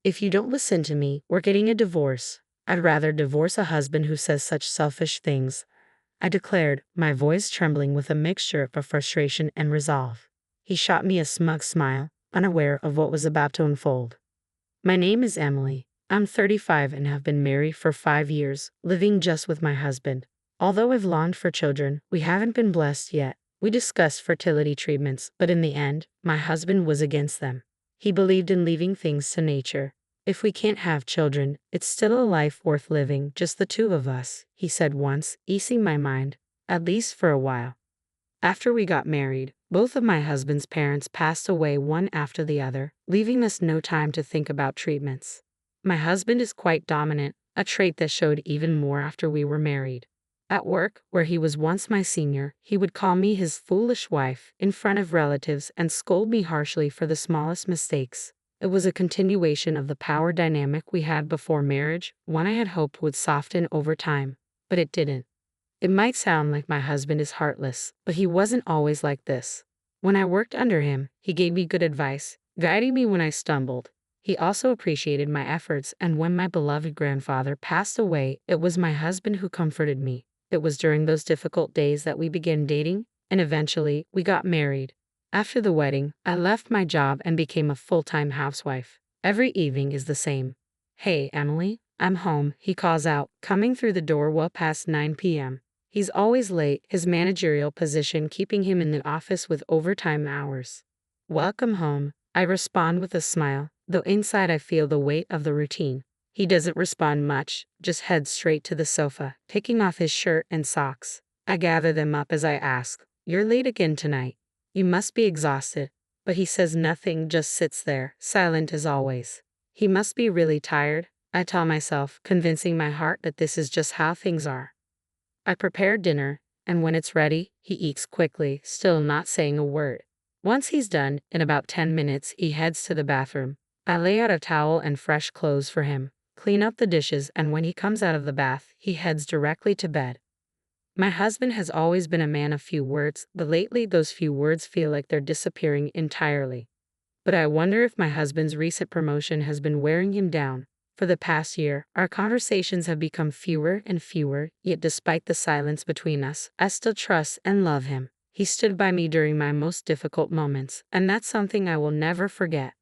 If you don't listen to me, we're getting a divorce. I'd rather divorce a husband who says such selfish things, I declared, my voice trembling with a mixture of frustration and resolve. He shot me a smug smile, unaware of what was about to unfold. My name is Emily. I'm 35 and have been married for 5 years, living just with my husband. Although I've longed for children, we haven't been blessed yet. We discussed fertility treatments, but in the end, my husband was against them. He believed in leaving things to nature. If we can't have children, it's still a life worth living, just the two of us, he said once, easing my mind, at least for a while. After we got married, both of my husband's parents passed away one after the other, leaving us no time to think about treatments. My husband is quite dominant, a trait that showed even more after we were married. At work, where he was once my senior, he would call me his foolish wife in front of relatives and scold me harshly for the smallest mistakes. It was a continuation of the power dynamic we had before marriage, one I had hoped would soften over time, but it didn't. It might sound like my husband is heartless, but he wasn't always like this. When I worked under him, he gave me good advice, guiding me when I stumbled. He also appreciated my efforts, and when my beloved grandfather passed away, it was my husband who comforted me. It was during those difficult days that we began dating, and eventually, we got married. After the wedding, I left my job and became a full-time housewife. Every evening is the same. Hey, Emily, I'm home, he calls out, coming through the door well past 9 p.m. He's always late, his managerial position keeping him in the office with overtime hours. Welcome home, I respond with a smile, though inside I feel the weight of the routine. He doesn't respond much, just heads straight to the sofa, taking off his shirt and socks. I gather them up as I ask, "You're late again tonight. You must be exhausted." But he says nothing, just sits there, silent as always. He must be really tired, I tell myself, convincing my heart that this is just how things are. I prepare dinner, and when it's ready, he eats quickly, still not saying a word. Once he's done, in about 10 minutes, he heads to the bathroom. I lay out a towel and fresh clothes for him, clean up the dishes, and when he comes out of the bath, he heads directly to bed. My husband has always been a man of few words, but lately those few words feel like they're disappearing entirely. But I wonder if my husband's recent promotion has been wearing him down. For the past year, our conversations have become fewer and fewer, yet despite the silence between us, I still trust and love him. He stood by me during my most difficult moments, and that's something I will never forget.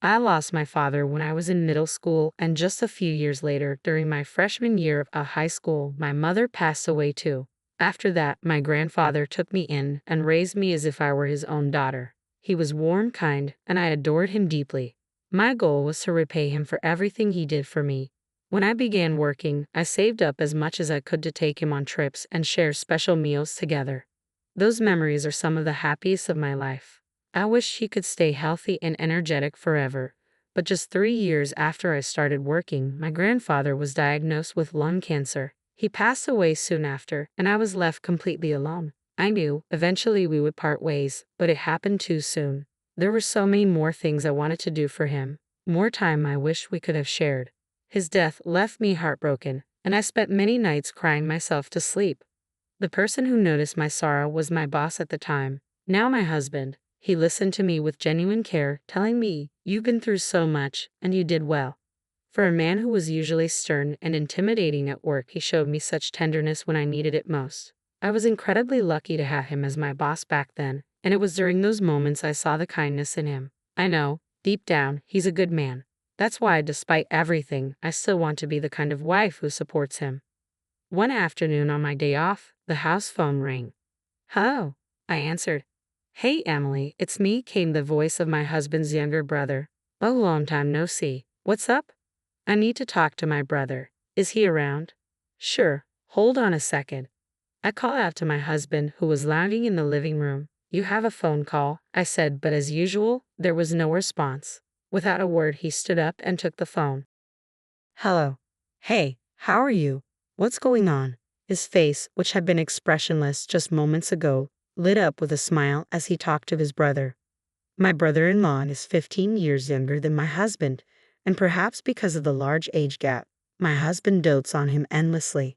I lost my father when I was in middle school, and just a few years later, during my freshman year of high school, my mother passed away too. After that, my grandfather took me in and raised me as if I were his own daughter. He was warm, kind, and I adored him deeply. My goal was to repay him for everything he did for me. When I began working, I saved up as much as I could to take him on trips and share special meals together. Those memories are some of the happiest of my life. I wish he could stay healthy and energetic forever. But just 3 years after I started working, my grandfather was diagnosed with lung cancer. He passed away soon after, and I was left completely alone. I knew eventually we would part ways, but it happened too soon. There were so many more things I wanted to do for him, more time I wish we could have shared. His death left me heartbroken, and I spent many nights crying myself to sleep. The person who noticed my sorrow was my boss at the time, now my husband. He listened to me with genuine care, telling me, "You've been through so much, and you did well." For a man who was usually stern and intimidating at work, he showed me such tenderness when I needed it most. I was incredibly lucky to have him as my boss back then, and it was during those moments I saw the kindness in him. I know, deep down, he's a good man. That's why, despite everything, I still want to be the kind of wife who supports him. One afternoon on my day off, the house phone rang. "Hello," I answered. "Hey, Emily, it's me," came the voice of my husband's younger brother. "Oh, long time no see. What's up?" "I need to talk to my brother. Is he around?" "Sure. Hold on a second." I called out to my husband, who was lounging in the living room. "You have a phone call," I said, but as usual, there was no response. Without a word, he stood up and took the phone. "Hello. Hey, how are you? What's going on?" His face, which had been expressionless just moments ago, lit up with a smile as he talked to his brother. My brother-in-law is 15 years younger than my husband, and perhaps because of the large age gap, my husband dotes on him endlessly.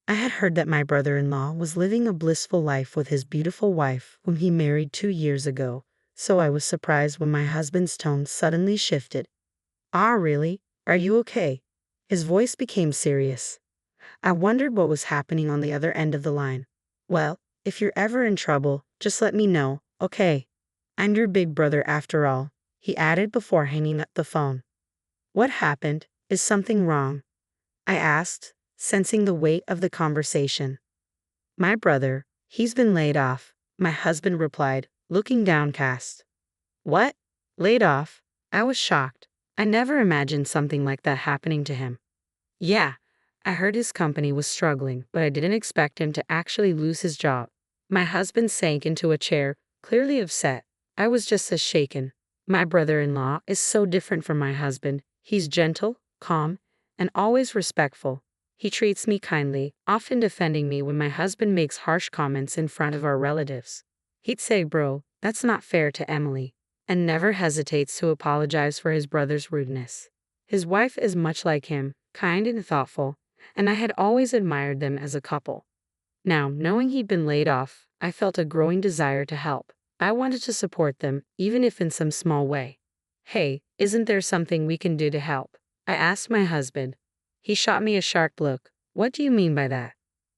I had heard that my brother-in-law was living a blissful life with his beautiful wife, whom he married 2 years ago, so I was surprised when my husband's tone suddenly shifted. Ah, really? Are you okay? His voice became serious. I wondered what was happening on the other end of the line. Well, if you're ever in trouble, just let me know, okay? I'm your big brother after all, he added before hanging up the phone. What happened? Is something wrong? I asked, sensing the weight of the conversation. My brother, he's been laid off, my husband replied, looking downcast. What? Laid off? I was shocked. I never imagined something like that happening to him. Yeah, I heard his company was struggling, but I didn't expect him to actually lose his job. My husband sank into a chair, clearly upset. I was just as shaken. My brother-in-law is so different from my husband. He's gentle, calm, and always respectful. He treats me kindly, often defending me when my husband makes harsh comments in front of our relatives. He'd say, "Bro, that's not fair to Emily," and never hesitates to apologize for his brother's rudeness. His wife is much like him, kind and thoughtful, and I had always admired them as a couple. Now, knowing he'd been laid off, I felt a growing desire to help. I wanted to support them, even if in some small way. Hey, isn't there something we can do to help? I asked my husband. He shot me a sharp look. What do you mean by that?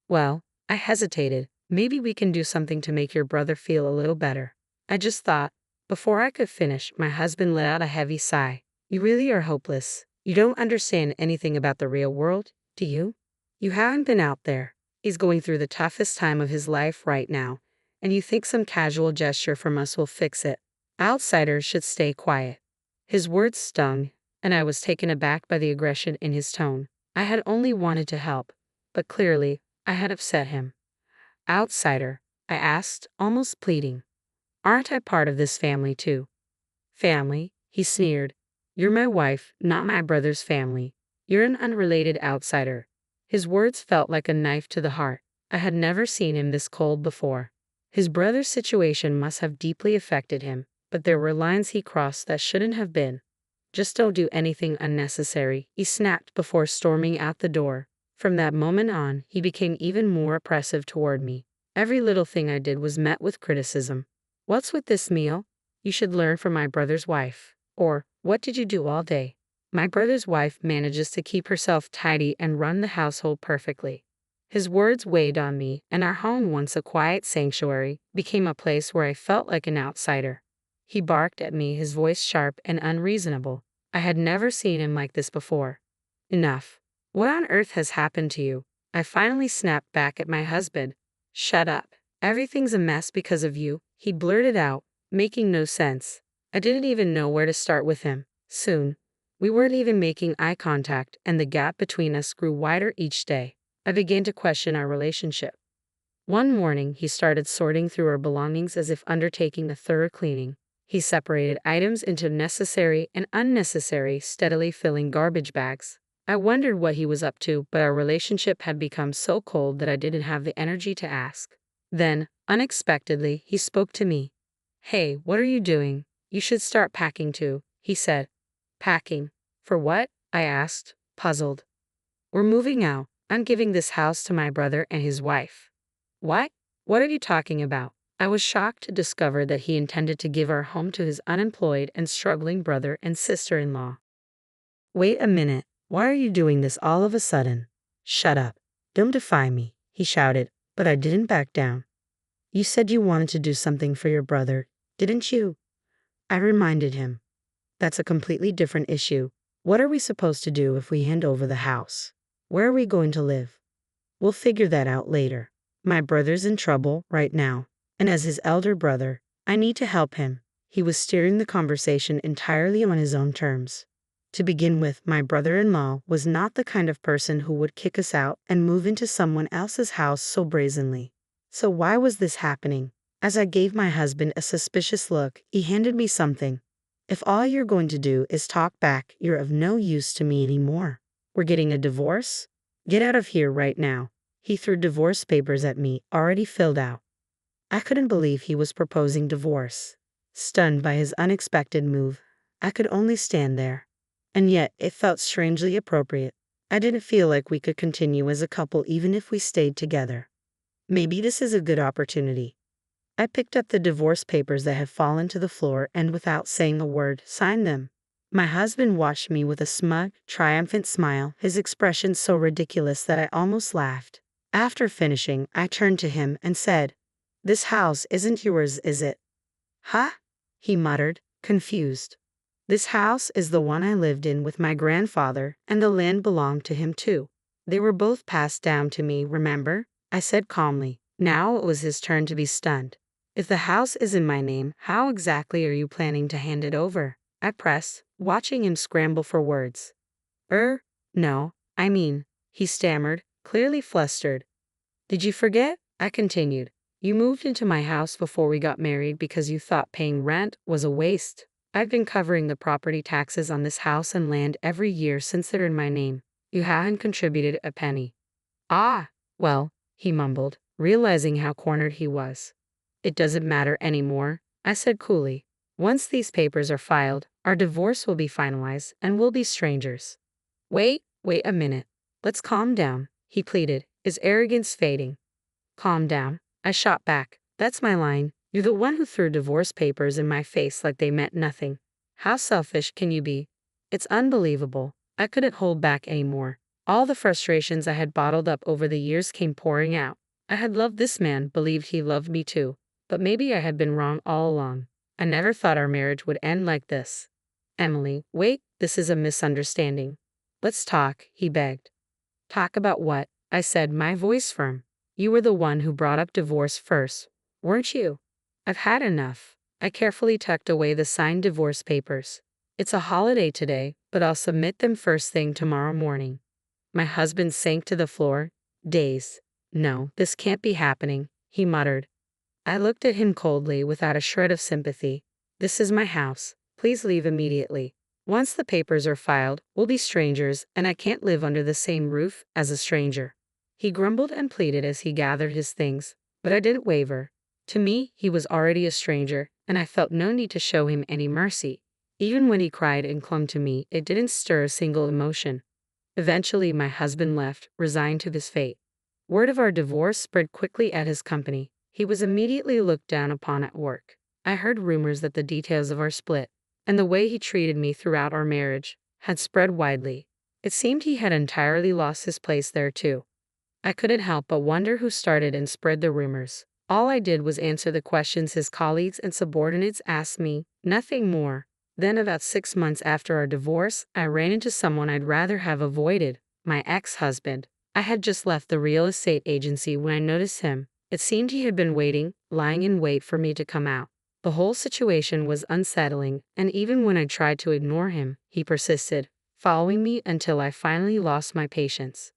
Well, I hesitated. Maybe we can do something to make your brother feel a little better. I just thought. Before I could finish, my husband let out a heavy sigh. You really are hopeless. You don't understand anything about the real world, do you? You haven't been out there. He's going through the toughest time of his life right now, and you think some casual gesture from us will fix it. Outsiders should stay quiet. His words stung, and I was taken aback by the aggression in his tone. I had only wanted to help, but clearly, I had upset him. Outsider, I asked, almost pleading. Aren't I part of this family too? Family, he sneered. You're my wife, not my brother's family. You're an unrelated outsider. His words felt like a knife to the heart. I had never seen him this cold before. His brother's situation must have deeply affected him, but there were lines he crossed that shouldn't have been. Just don't do anything unnecessary, he snapped before storming out the door. From that moment on, he became even more oppressive toward me. Every little thing I did was met with criticism. What's with this meal? You should learn from my brother's wife. Or, what did you do all day? My brother's wife manages to keep herself tidy and run the household perfectly. His words weighed on me, and our home, once a quiet sanctuary, became a place where I felt like an outsider. He barked at me, his voice sharp and unreasonable. I had never seen him like this before. Enough. What on earth has happened to you? I finally snapped back at my husband. Shut up. Everything's a mess because of you, he blurted out, making no sense. I didn't even know where to start with him. Soon, we weren't even making eye contact, and the gap between us grew wider each day. I began to question our relationship. One morning, he started sorting through our belongings as if undertaking a thorough cleaning. He separated items into necessary and unnecessary, steadily filling garbage bags. I wondered what he was up to, but our relationship had become so cold that I didn't have the energy to ask. Then, unexpectedly, he spoke to me. Hey, what are you doing? You should start packing too, he said. Packing? For what? I asked, puzzled. We're moving out. I'm giving this house to my brother and his wife. What? What are you talking about? I was shocked to discover that he intended to give our home to his unemployed and struggling brother and sister-in-law. Wait a minute. Why are you doing this all of a sudden? Shut up. Don't defy me, he shouted, but I didn't back down. You said you wanted to do something for your brother, didn't you? I reminded him. That's a completely different issue. What are we supposed to do if we hand over the house? Where are we going to live? We'll figure that out later. My brother's in trouble right now, and as his elder brother, I need to help him. He was steering the conversation entirely on his own terms. To begin with, my brother-in-law was not the kind of person who would kick us out and move into someone else's house so brazenly. So why was this happening? As I gave my husband a suspicious look, he handed me something. If all you're going to do is talk back, you're of no use to me anymore. We're getting a divorce? Get out of here right now. He threw divorce papers at me, already filled out. I couldn't believe he was proposing divorce. Stunned by his unexpected move, I could only stand there. And yet, it felt strangely appropriate. I didn't feel like we could continue as a couple even if we stayed together. Maybe this is a good opportunity. I picked up the divorce papers that had fallen to the floor and without saying a word, signed them. My husband watched me with a smug, triumphant smile, his expression so ridiculous that I almost laughed. After finishing, I turned to him and said, "This house isn't yours, is it?" "Huh?" he muttered, confused. "This house is the one I lived in with my grandfather, and the land belonged to him too. They were both passed down to me, remember?" I said calmly. Now it was his turn to be stunned. "If the house is in my name, how exactly are you planning to hand it over?" I pressed, watching him scramble for words. No, I mean," he stammered, clearly flustered. "Did you forget?" I continued. "You moved into my house before we got married because you thought paying rent was a waste. I've been covering the property taxes on this house and land every year since they're in my name. You haven't contributed a penny." "Ah, well," he mumbled, realizing how cornered he was. "It doesn't matter anymore," I said coolly. "Once these papers are filed, our divorce will be finalized and we'll be strangers." Wait a minute. Let's calm down," he pleaded, his arrogance fading. "Calm down," I shot back. "That's my line. You're the one who threw divorce papers in my face like they meant nothing. How selfish can you be?" It's unbelievable. I couldn't hold back anymore. All the frustrations I had bottled up over the years came pouring out. I had loved this man, believed he loved me too. But maybe I had been wrong all along. I never thought our marriage would end like this. "Emily, wait, this is a misunderstanding. Let's talk," he begged. "Talk about what?" I said, my voice firm. "You were the one who brought up divorce first, weren't you?" "I've had enough." I carefully tucked away the signed divorce papers. "It's a holiday today, but I'll submit them first thing tomorrow morning." My husband sank to the floor, dazed. "No, this can't be happening," he muttered. I looked at him coldly without a shred of sympathy. "This is my house. Please leave immediately. Once the papers are filed, we'll be strangers, and I can't live under the same roof as a stranger." He grumbled and pleaded as he gathered his things, but I didn't waver. To me, he was already a stranger, and I felt no need to show him any mercy. Even when he cried and clung to me, it didn't stir a single emotion. Eventually, my husband left, resigned to his fate. Word of our divorce spread quickly at his company. He was immediately looked down upon at work. I heard rumors that the details of our split, and the way he treated me throughout our marriage, had spread widely. It seemed he had entirely lost his place there too. I couldn't help but wonder who started and spread the rumors. All I did was answer the questions his colleagues and subordinates asked me, nothing more. Then about 6 months after our divorce, I ran into someone I'd rather have avoided, my ex-husband. I had just left the real estate agency when I noticed him. It seemed he had been waiting, lying in wait for me to come out. The whole situation was unsettling, and even when I tried to ignore him, he persisted, following me until I finally lost my patience.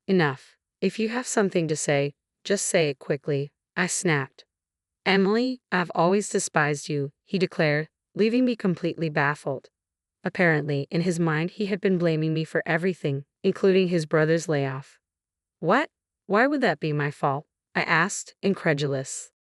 "Enough. If you have something to say, just say it quickly," I snapped. "Emily, I've always despised you," he declared, leaving me completely baffled. Apparently, in his mind, he had been blaming me for everything, including his brother's layoff. "What? Why would that be my fault?" I asked, incredulous.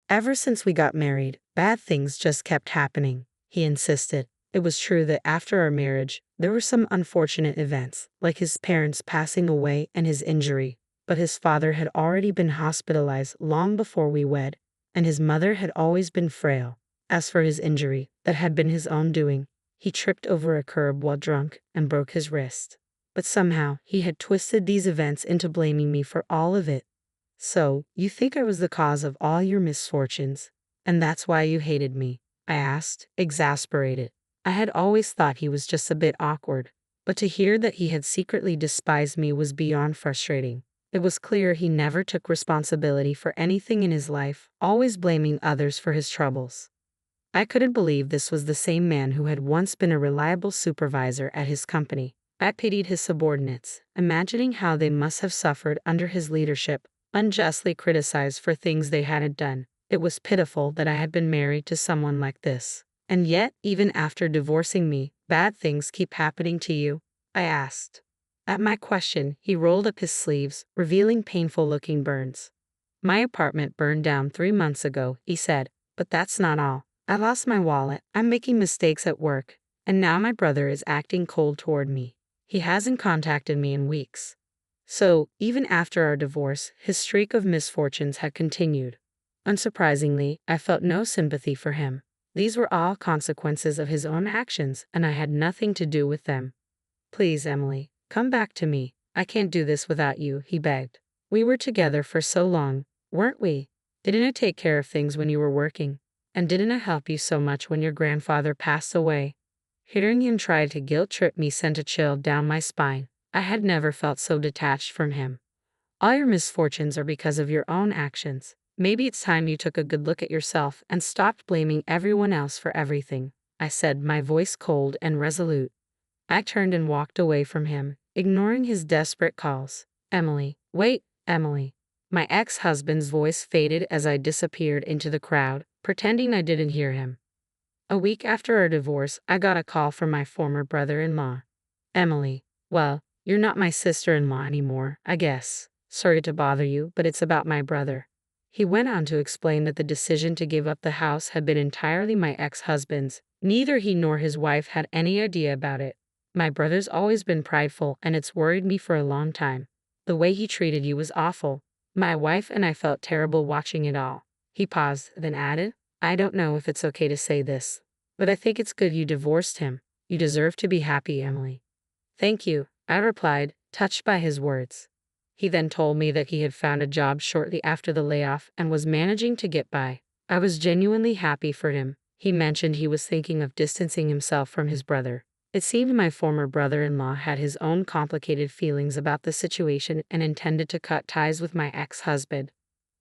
"Ever since we got married, bad things just kept happening," he insisted. It was true that after our marriage, there were some unfortunate events, like his parents passing away and his injury, but his father had already been hospitalized long before we wed, and his mother had always been frail. As for his injury, that had been his own doing. He tripped over a curb while drunk and broke his wrist. But somehow, he had twisted these events into blaming me for all of it. "So, you think I was the cause of all your misfortunes, and that's why you hated me?" I asked, exasperated. I had always thought he was just a bit awkward, but to hear that he had secretly despised me was beyond frustrating. It was clear he never took responsibility for anything in his life, always blaming others for his troubles. I couldn't believe this was the same man who had once been a reliable supervisor at his company. I pitied his subordinates, imagining how they must have suffered under his leadership, unjustly criticized for things they hadn't done. It was pitiful that I had been married to someone like this. "And yet, even after divorcing me, bad things keep happening to you?" I asked. At my question, he rolled up his sleeves, revealing painful-looking burns. "My apartment burned down 3 months ago," he said, "but that's not all. I lost my wallet, I'm making mistakes at work, and now my brother is acting cold toward me. He hasn't contacted me in weeks." So, even after our divorce, his streak of misfortunes had continued. Unsurprisingly, I felt no sympathy for him. These were all consequences of his own actions, and I had nothing to do with them. Please, Emily, come back to me. I can't do this without you, he begged. We were together for so long, weren't we? Didn't I take care of things when you were working? And didn't I help you so much when your grandfather passed away? Hearing him try to guilt-trip me sent a chill down my spine. I had never felt so detached from him. All your misfortunes are because of your own actions. Maybe it's time you took a good look at yourself and stopped blaming everyone else for everything, I said, my voice cold and resolute. I turned and walked away from him, ignoring his desperate calls. Emily, wait, Emily. My ex-husband's voice faded as I disappeared into the crowd, pretending I didn't hear him. A week after our divorce, I got a call from my former brother-in-law. Emily, well, you're not my sister-in-law anymore, I guess. Sorry to bother you, but it's about my brother. He went on to explain that the decision to give up the house had been entirely my ex-husband's. Neither he nor his wife had any idea about it. My brother's always been prideful, and it's worried me for a long time. The way he treated you was awful. My wife and I felt terrible watching it all. He paused, then added, I don't know if it's okay to say this, but I think it's good you divorced him. You deserve to be happy, Emily. Thank you, I replied, touched by his words. He then told me that he had found a job shortly after the layoff and was managing to get by. I was genuinely happy for him. He mentioned he was thinking of distancing himself from his brother. It seemed my former brother-in-law had his own complicated feelings about the situation and intended to cut ties with my ex-husband.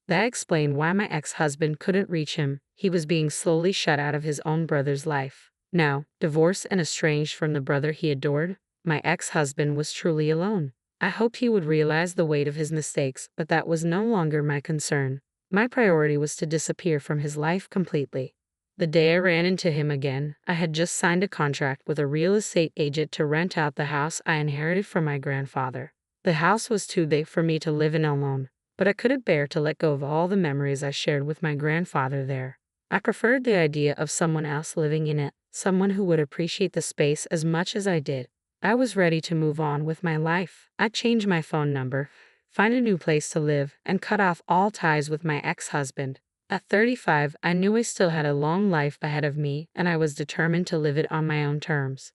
That explained why my ex-husband couldn't reach him. He was being slowly shut out of his own brother's life. Now, divorced and estranged from the brother he adored, my ex-husband was truly alone. I hoped he would realize the weight of his mistakes, but that was no longer my concern. My priority was to disappear from his life completely. The day I ran into him again, I had just signed a contract with a real estate agent to rent out the house I inherited from my grandfather. The house was too big for me to live in alone, but I couldn't bear to let go of all the memories I shared with my grandfather there. I preferred the idea of someone else living in it, someone who would appreciate the space as much as I did. I was ready to move on with my life. I changed my phone number, find a new place to live, and cut off all ties with my ex-husband. At 35, I knew I still had a long life ahead of me, and I was determined to live it on my own terms.